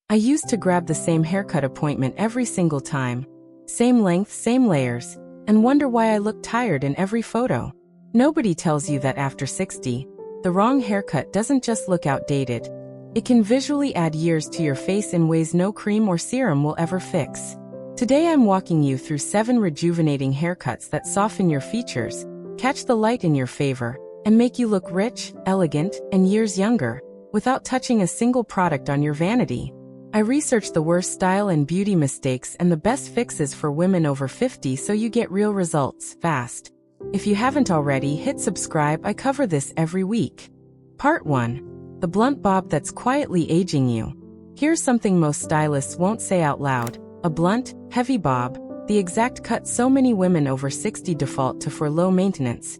I used to grab the same haircut appointment every single time. Same length, same layers, and wonder why I looked tired in every photo. Nobody tells you that after 60, the wrong haircut doesn't just look outdated. It can visually add years to your face in ways no cream or serum will ever fix. Today I'm walking you through 7 rejuvenating haircuts that soften your features, catch the light in your favor, and make you look rich, elegant, and years younger, without touching a single product on your vanity. I researched the worst style and beauty mistakes and the best fixes for women over 50 so you get real results, fast. If you haven't already, hit subscribe. I cover this every week. Part 1. The blunt bob that's quietly aging you. Here's something most stylists won't say out loud. A blunt, heavy bob, the exact cut so many women over 60 default to for low maintenance,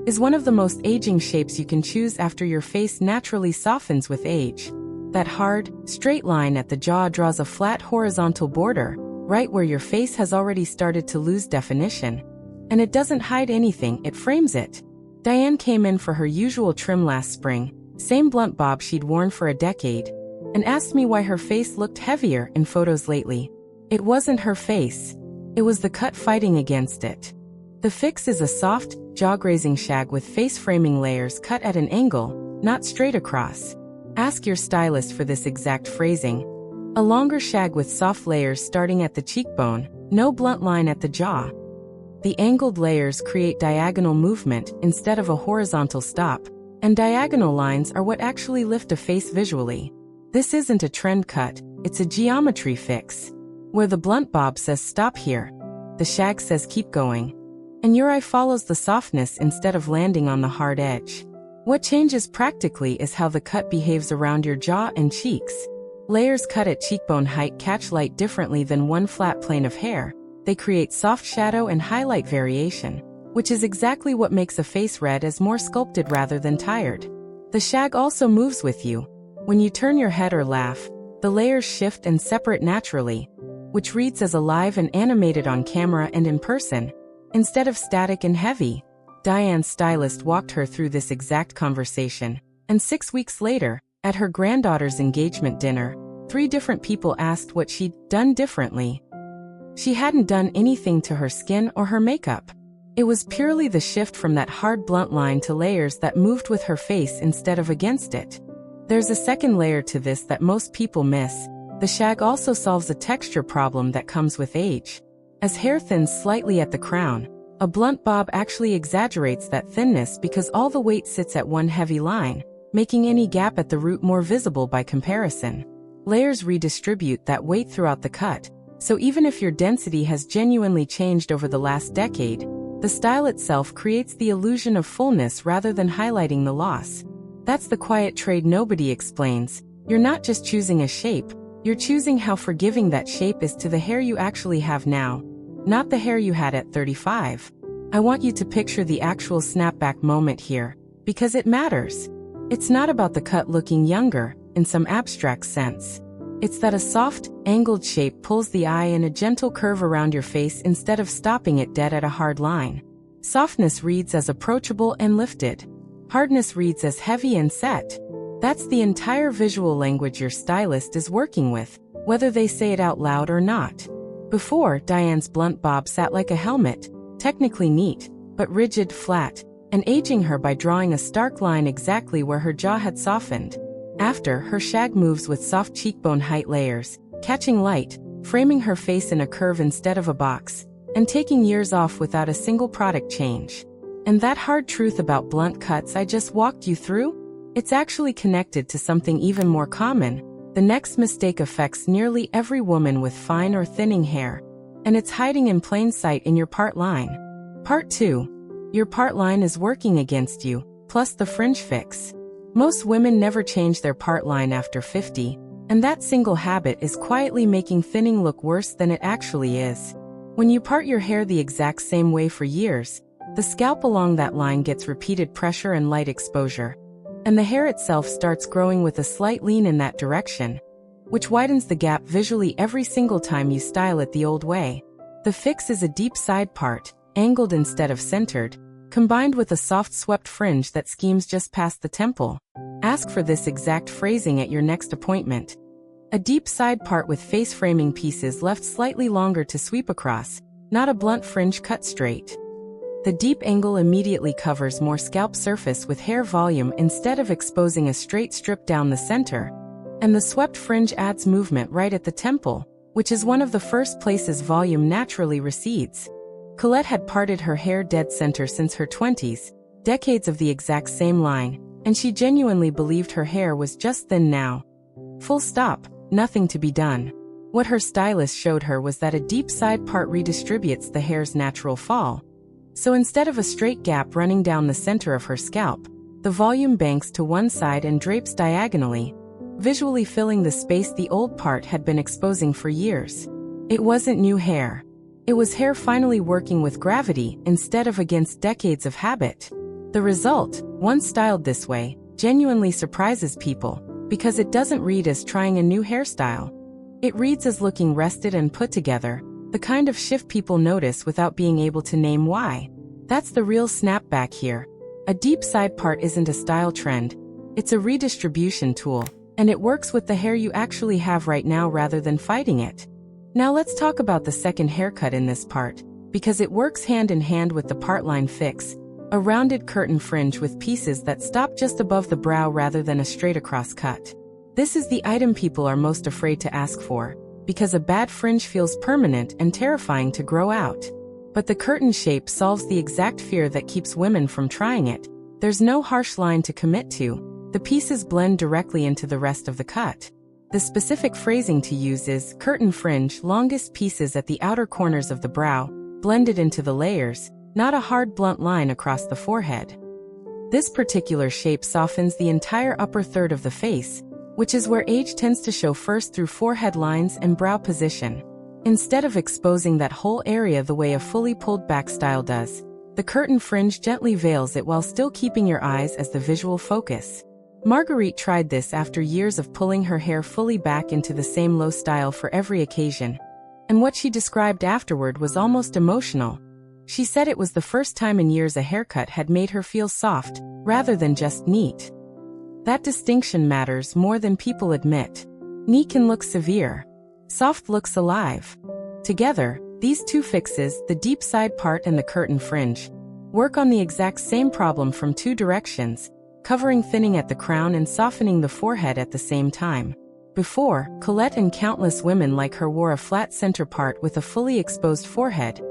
is one of the most aging shapes you can choose after your face naturally softens with age. That hard, straight line at the jaw draws a flat horizontal border, right where your face has already started to lose definition. And it doesn't hide anything, it frames it. Diane came in for her usual trim last spring, same blunt bob she'd worn for a decade, and asked me why her face looked heavier in photos lately. It wasn't her face. It was the cut fighting against it. The fix is a soft, jaw-grazing shag with face-framing layers cut at an angle, not straight across. Ask your stylist for this exact phrasing. A longer shag with soft layers starting at the cheekbone, no blunt line at the jaw. The angled layers create diagonal movement instead of a horizontal stop, and diagonal lines are what actually lift a face visually. This isn't a trend cut, it's a geometry fix. Where the blunt bob says stop here, the shag says keep going. And your eye follows the softness instead of landing on the hard edge. What changes practically is how the cut behaves around your jaw and cheeks. Layers cut at cheekbone height catch light differently than one flat plane of hair. They create soft shadow and highlight variation, which is exactly what makes a face read as more sculpted rather than tired. The shag also moves with you. When you turn your head or laugh, the layers shift and separate naturally, which reads as alive and animated on camera and in person, instead of static and heavy. Diane's stylist walked her through this exact conversation, and 6 weeks later, at her granddaughter's engagement dinner, 3 different people asked what she'd done differently. She hadn't done anything to her skin or her makeup. It was purely the shift from that hard blunt line to layers that moved with her face instead of against it. There's a second layer to this that most people miss. The shag also solves a texture problem that comes with age. As hair thins slightly at the crown, a blunt bob actually exaggerates that thinness because all the weight sits at one heavy line, making any gap at the root more visible by comparison. Layers redistribute that weight throughout the cut, so even if your density has genuinely changed over the last decade, the style itself creates the illusion of fullness rather than highlighting the loss. That's the quiet trade nobody explains. You're not just choosing a shape, you're choosing how forgiving that shape is to the hair you actually have now, not the hair you had at 35. I want you to picture the actual snapback moment here, because it matters. It's not about the cut looking younger, in some abstract sense. It's that a soft, angled shape pulls the eye in a gentle curve around your face instead of stopping it dead at a hard line. Softness reads as approachable and lifted. Hardness reads as heavy and set. That's the entire visual language your stylist is working with, whether they say it out loud or not. Before, Diane's blunt bob sat like a helmet, technically neat, but rigid, flat, and aging her by drawing a stark line exactly where her jaw had softened. After, her shag moves with soft cheekbone height layers, catching light, framing her face in a curve instead of a box, and taking years off without a single product change. And that hard truth about blunt cuts I just walked you through? It's actually connected to something even more common. The next mistake affects nearly every woman with fine or thinning hair, and it's hiding in plain sight in your part line. Part 2. Your part line is working against you, plus the fringe fix. Most women never change their part line after 50, and that single habit is quietly making thinning look worse than it actually is. When you part your hair the exact same way for years, the scalp along that line gets repeated pressure and light exposure, and the hair itself starts growing with a slight lean in that direction, which widens the gap visually every single time you style it the old way. The fix is a deep side part, angled instead of centered, combined with a soft swept fringe that schemes just past the temple. Ask for this exact phrasing at your next appointment. A deep side part with face framing pieces left slightly longer to sweep across, not a blunt fringe cut straight. The deep angle immediately covers more scalp surface with hair volume instead of exposing a straight strip down the center. And the swept fringe adds movement right at the temple, which is one of the first places volume naturally recedes. Colette had parted her hair dead center since her 20s, decades of the exact same line, and she genuinely believed her hair was just thin now. Full stop, nothing to be done. What her stylist showed her was that a deep side part redistributes the hair's natural fall. So instead of a straight gap running down the center of her scalp, the volume banks to one side and drapes diagonally, visually filling the space the old part had been exposing for years. It wasn't new hair. It was hair finally working with gravity instead of against decades of habit. The result, once styled this way, genuinely surprises people, because it doesn't read as trying a new hairstyle. It reads as looking rested and put together, the kind of shift people notice without being able to name why. That's the real snapback here. A deep side part isn't a style trend. It's a redistribution tool, and it works with the hair you actually have right now rather than fighting it. Now let's talk about the second haircut in this part, because it works hand in hand with the part line fix, a rounded curtain fringe with pieces that stop just above the brow rather than a straight across cut. This is the item people are most afraid to ask for, because a bad fringe feels permanent and terrifying to grow out. But the curtain shape solves the exact fear that keeps women from trying it. There's no harsh line to commit to. The pieces blend directly into the rest of the cut. The specific phrasing to use is curtain fringe, longest pieces at the outer corners of the brow, blended into the layers, not a hard blunt line across the forehead. This particular shape softens the entire upper third of the face, which is where age tends to show first through forehead lines and brow position. Instead of exposing that whole area the way a fully pulled back style does, the curtain fringe gently veils it while still keeping your eyes as the visual focus. Marguerite tried this after years of pulling her hair fully back into the same low style for every occasion. And what she described afterward was almost emotional. She said it was the first time in years a haircut had made her feel soft, rather than just neat. That distinction matters more than people admit. Neat can look severe. Soft looks alive. Together, these two fixes, the deep side part and the curtain fringe, work on the exact same problem from two directions, covering thinning at the crown and softening the forehead at the same time. Before, Colette and countless women like her wore a flat center part with a fully exposed forehead,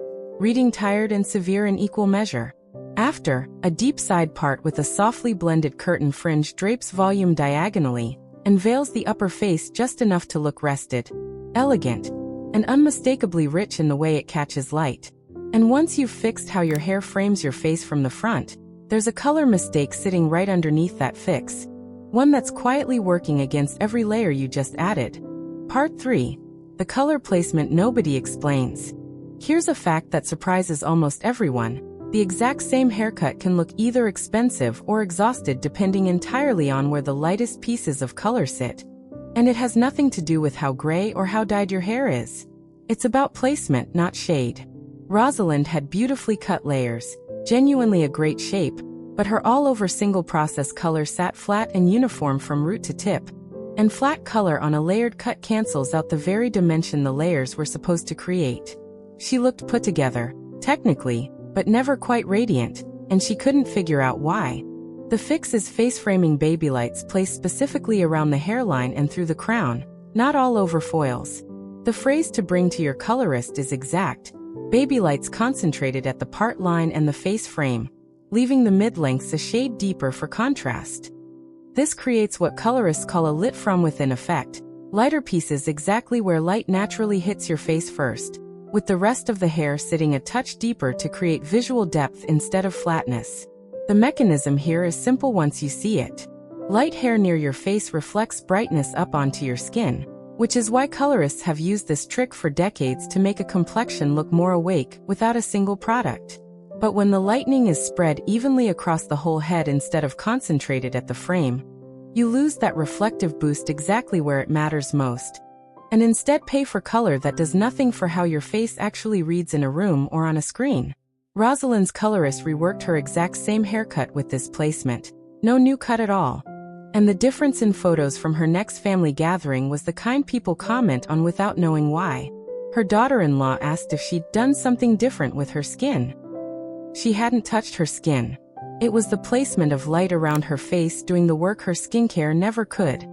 reading tired and severe in equal measure. After, a deep side part with a softly blended curtain fringe drapes volume diagonally and veils the upper face just enough to look rested, elegant, and unmistakably rich in the way it catches light. And once you've fixed how your hair frames your face from the front, there's a color mistake sitting right underneath that fix. One that's quietly working against every layer you just added. Part 3. The color placement nobody explains. Here's a fact that surprises almost everyone. The exact same haircut can look either expensive or exhausted depending entirely on where the lightest pieces of color sit. And it has nothing to do with how gray or how dyed your hair is. It's about placement, not shade. Rosalind had beautifully cut layers, genuinely a great shape, but her all-over single-process color sat flat and uniform from root to tip. And flat color on a layered cut cancels out the very dimension the layers were supposed to create. She looked put together, technically, but never quite radiant, and she couldn't figure out why. The fix is face-framing baby lights placed specifically around the hairline and through the crown, not all over foils. The phrase to bring to your colorist is exact. Baby lights concentrated at the part line and the face frame, leaving the mid-lengths a shade deeper for contrast. This creates what colorists call a lit from within effect, lighter pieces exactly where light naturally hits your face first, with the rest of the hair sitting a touch deeper to create visual depth instead of flatness. The mechanism here is simple once you see it. Light hair near your face reflects brightness up onto your skin, which is why colorists have used this trick for decades to make a complexion look more awake without a single product. But when the lightening is spread evenly across the whole head instead of concentrated at the frame, you lose that reflective boost exactly where it matters most, and instead pay for color that does nothing for how your face actually reads in a room or on a screen. Rosalind's colorist reworked her exact same haircut with this placement. No new cut at all. And the difference in photos from her next family gathering was the kind people comment on without knowing why. Her daughter-in-law asked if she'd done something different with her skin. She hadn't touched her skin. It was the placement of light around her face doing the work her skincare never could.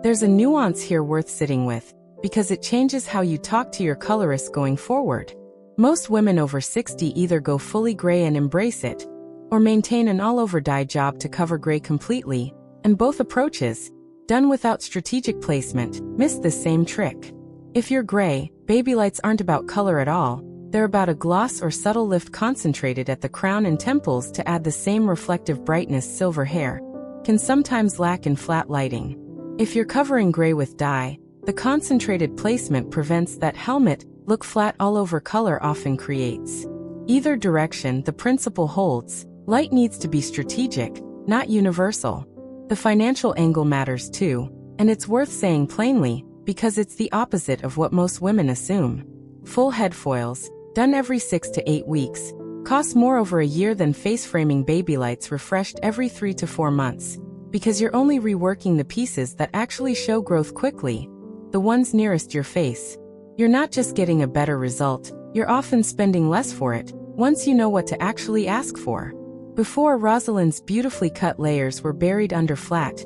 There's a nuance here worth sitting with, because it changes how you talk to your colorist going forward. Most women over 60 either go fully gray and embrace it, or maintain an all-over dye job to cover gray completely, and both approaches, done without strategic placement, miss this same trick. If you're gray, baby lights aren't about color at all, they're about a gloss or subtle lift concentrated at the crown and temples to add the same reflective brightness silver hair can sometimes lack in flat lighting. If you're covering gray with dye, the concentrated placement prevents that helmet look flat all over color often creates. Either direction, the principle holds. Light needs to be strategic, not universal. The financial angle matters too, and it's worth saying plainly, because it's the opposite of what most women assume. Full head foils, done every 6 to 8 weeks, cost more over a year than face-framing baby lights refreshed every 3 to 4 months, because you're only reworking the pieces that actually show growth quickly, the ones nearest your face. You're not just getting a better result, you're often spending less for it, once you know what to actually ask for. Before, Rosalind's beautifully cut layers were buried under flat,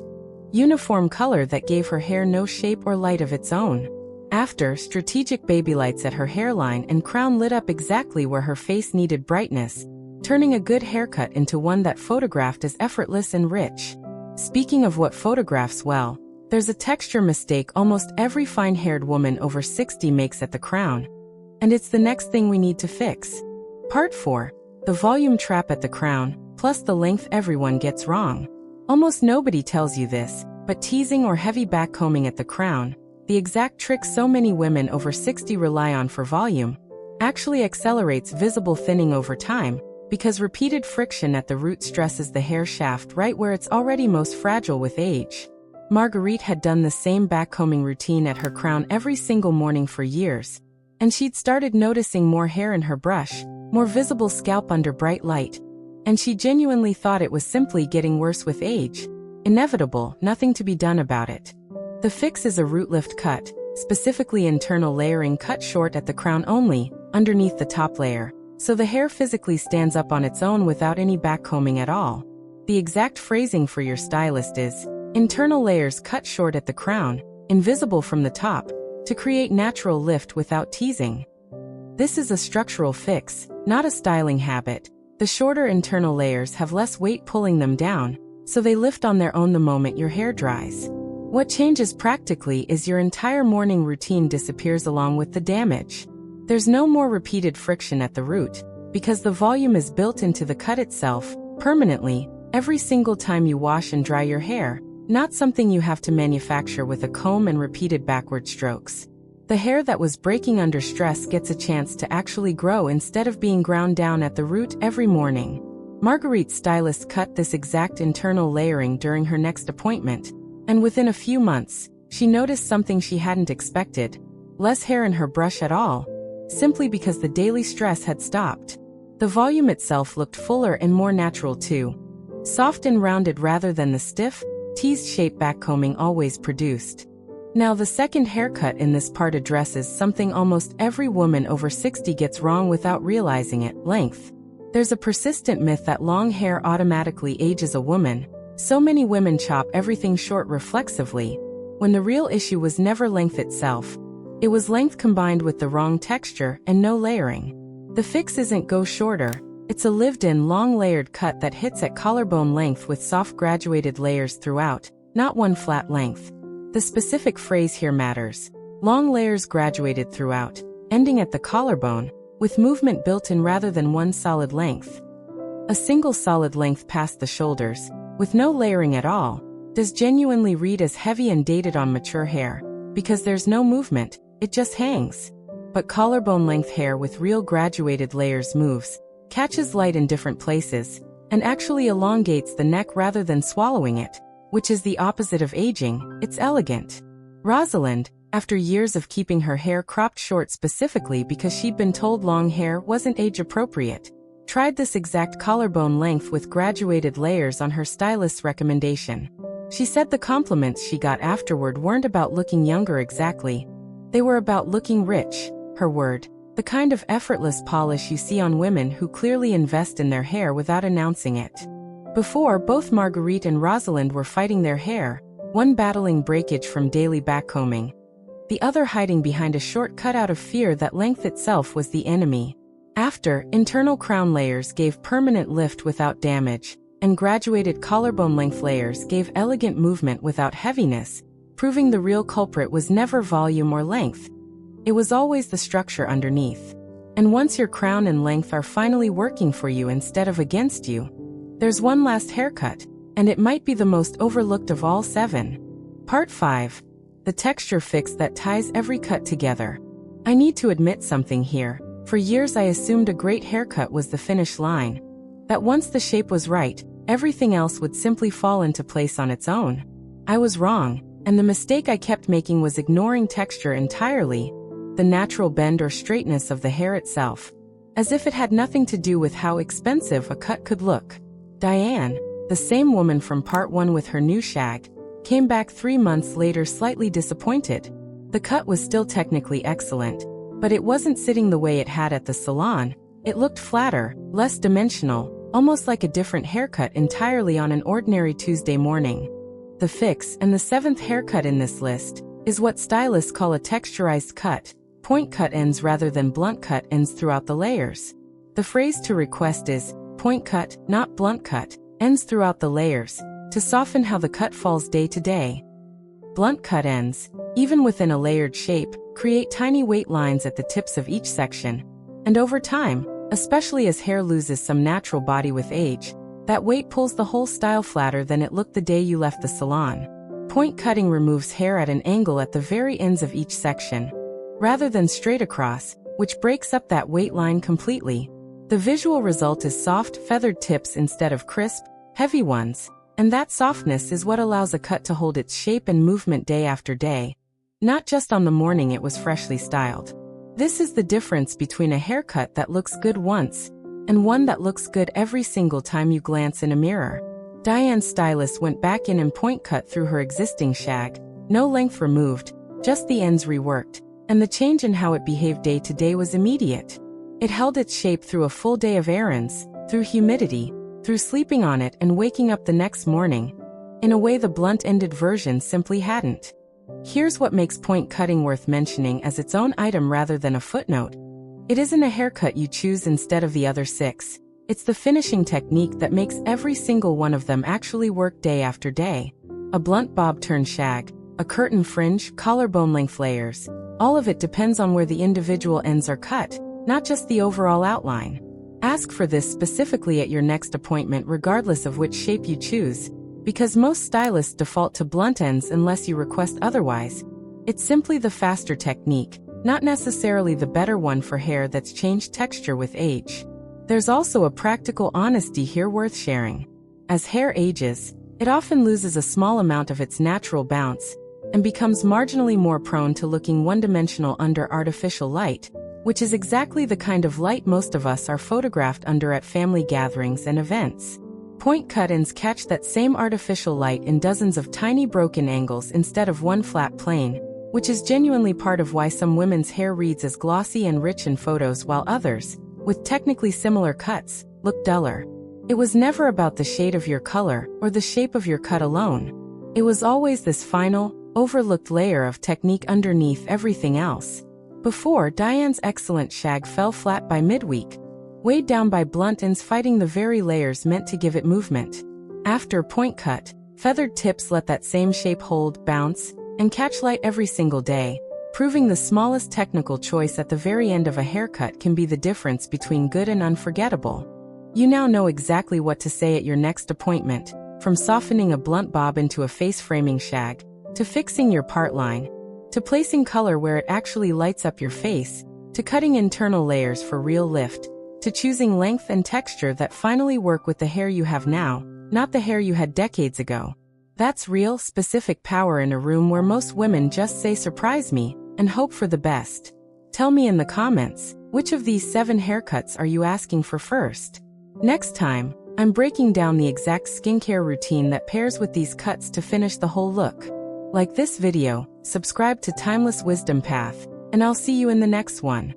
uniform color that gave her hair no shape or light of its own. After, strategic baby lights at her hairline and crown lit up exactly where her face needed brightness, turning a good haircut into one that photographed as effortless and rich. Speaking of what photographs well, there's a texture mistake almost every fine-haired woman over 60 makes at the crown. And it's the next thing we need to fix. Part 4. The volume trap at the crown, plus the length everyone gets wrong. Almost nobody tells you this, but teasing or heavy backcombing at the crown, the exact trick so many women over 60 rely on for volume, actually accelerates visible thinning over time, because repeated friction at the root stresses the hair shaft right where it's already most fragile with age. Marguerite had done the same backcombing routine at her crown every single morning for years, and she'd started noticing more hair in her brush, more visible scalp under bright light, and she genuinely thought it was simply getting worse with age. Inevitable, nothing to be done about it. The fix is a root lift cut, specifically internal layering cut short at the crown only, underneath the top layer, so the hair physically stands up on its own without any backcombing at all. The exact phrasing for your stylist is, internal layers cut short at the crown, invisible from the top, to create natural lift without teasing. This is a structural fix, not a styling habit. The shorter internal layers have less weight pulling them down, so they lift on their own the moment your hair dries. What changes practically is your entire morning routine disappears along with the damage. There's no more repeated friction at the root, because the volume is built into the cut itself, permanently, every single time you wash and dry your hair, not something you have to manufacture with a comb and repeated backward strokes. The hair that was breaking under stress gets a chance to actually grow instead of being ground down at the root every morning. Marguerite's stylist cut this exact internal layering during her next appointment, and within a few months, she noticed something she hadn't expected: less hair in her brush at all, simply because the daily stress had stopped. The volume itself looked fuller and more natural too, soft and rounded rather than the stiff, teased shape backcombing always produced. Now the second haircut in this part addresses something almost every woman over 60 gets wrong without realizing it: length. There's a persistent myth that long hair automatically ages a woman. So many women chop everything short reflexively, when the real issue was never length itself. It was length combined with the wrong texture and no layering. The fix isn't go shorter, it's a lived-in long layered cut that hits at collarbone length with soft graduated layers throughout, not one flat length. The specific phrase here matters: long layers graduated throughout, ending at the collarbone, with movement built in rather than one solid length. A single solid length past the shoulders, with no layering at all, does genuinely read as heavy and dated on mature hair, because there's no movement, it just hangs. But collarbone length hair with real graduated layers moves, catches light in different places, and actually elongates the neck rather than swallowing it, which is the opposite of aging. It's elegant. Rosalind, after years of keeping her hair cropped short specifically because she'd been told long hair wasn't age appropriate, tried this exact collarbone length with graduated layers on her stylist's recommendation. She said the compliments she got afterward weren't about looking younger exactly. They were about looking rich, her word. The kind of effortless polish you see on women who clearly invest in their hair without announcing it. Before, both Marguerite and Rosalind were fighting their hair, one battling breakage from daily backcombing, the other hiding behind a short cut out of fear that length itself was the enemy. After, internal crown layers gave permanent lift without damage, and graduated collarbone length layers gave elegant movement without heaviness, proving the real culprit was never volume or length. It was always the structure underneath. And once your crown and length are finally working for you instead of against you, there's one last haircut, and it might be the most overlooked of all 7. Part 5. The texture fix that ties every cut together. I need to admit something here. For years I assumed a great haircut was the finish line. That once the shape was right, everything else would simply fall into place on its own. I was wrong, and the mistake I kept making was ignoring texture entirely, the natural bend or straightness of the hair itself, as if it had nothing to do with how expensive a cut could look. Diane, the same woman from part 1 with her new shag, came back 3 months later slightly disappointed. The cut was still technically excellent, but it wasn't sitting the way it had at the salon. It looked flatter, less dimensional, almost like a different haircut entirely on an ordinary Tuesday morning. The fix, and the 7th haircut in this list, is what stylists call a texturized cut, point cut ends rather than blunt cut ends throughout the layers. The phrase to request is, point cut, not blunt cut, ends throughout the layers, to soften how the cut falls day to day. Blunt cut ends, even within a layered shape, create tiny weight lines at the tips of each section. And over time, especially as hair loses some natural body with age, that weight pulls the whole style flatter than it looked the day you left the salon. Point cutting removes hair at an angle at the very ends of each section, rather than straight across, which breaks up that weight line completely. The visual result is soft, feathered tips instead of crisp, heavy ones, and that softness is what allows a cut to hold its shape and movement day after day, not just on the morning it was freshly styled. This is the difference between a haircut that looks good once, and one that looks good every single time you glance in a mirror. Diane's stylist went back in and point cut through her existing shag, no length removed, just the ends reworked, and the change in how it behaved day to day was immediate. It held its shape through a full day of errands, through humidity, through sleeping on it and waking up the next morning, in a way the blunt-ended version simply hadn't. Here's what makes point cutting worth mentioning as its own item rather than a footnote. It isn't a haircut you choose instead of the other 6. It's the finishing technique that makes every single one of them actually work day after day. A blunt bob turn shag, a curtain fringe, collarbone length layers. All of it depends on where the individual ends are cut, not just the overall outline. Ask for this specifically at your next appointment regardless of which shape you choose, because most stylists default to blunt ends unless you request otherwise. It's simply the faster technique, not necessarily the better one for hair that's changed texture with age. There's also a practical honesty here worth sharing. As hair ages, it often loses a small amount of its natural bounce and becomes marginally more prone to looking one-dimensional under artificial light, which is exactly the kind of light most of us are photographed under at family gatherings and events. Point cut ends catch that same artificial light in dozens of tiny broken angles instead of one flat plane, which is genuinely part of why some women's hair reads as glossy and rich in photos while others, with technically similar cuts, look duller. It was never about the shade of your color or the shape of your cut alone. It was always this final, overlooked layer of technique underneath everything else. Before, Diane's excellent shag fell flat by midweek, weighed down by blunt ends fighting the very layers meant to give it movement. After point cut, feathered tips let that same shape hold, bounce, and catch light every single day, proving the smallest technical choice at the very end of a haircut can be the difference between good and unforgettable. You now know exactly what to say at your next appointment, from softening a blunt bob into a face-framing shag, to fixing your part line, to placing color where it actually lights up your face, to cutting internal layers for real lift, to choosing length and texture that finally work with the hair you have now, not the hair you had decades ago. That's real, specific power in a room where most women just say surprise me and hope for the best. Tell me in the comments, which of these 7 haircuts are you asking for first? Next time, I'm breaking down the exact skincare routine that pairs with these cuts to finish the whole look. Like this video, subscribe to Timeless Wisdom Path, and I'll see you in the next one.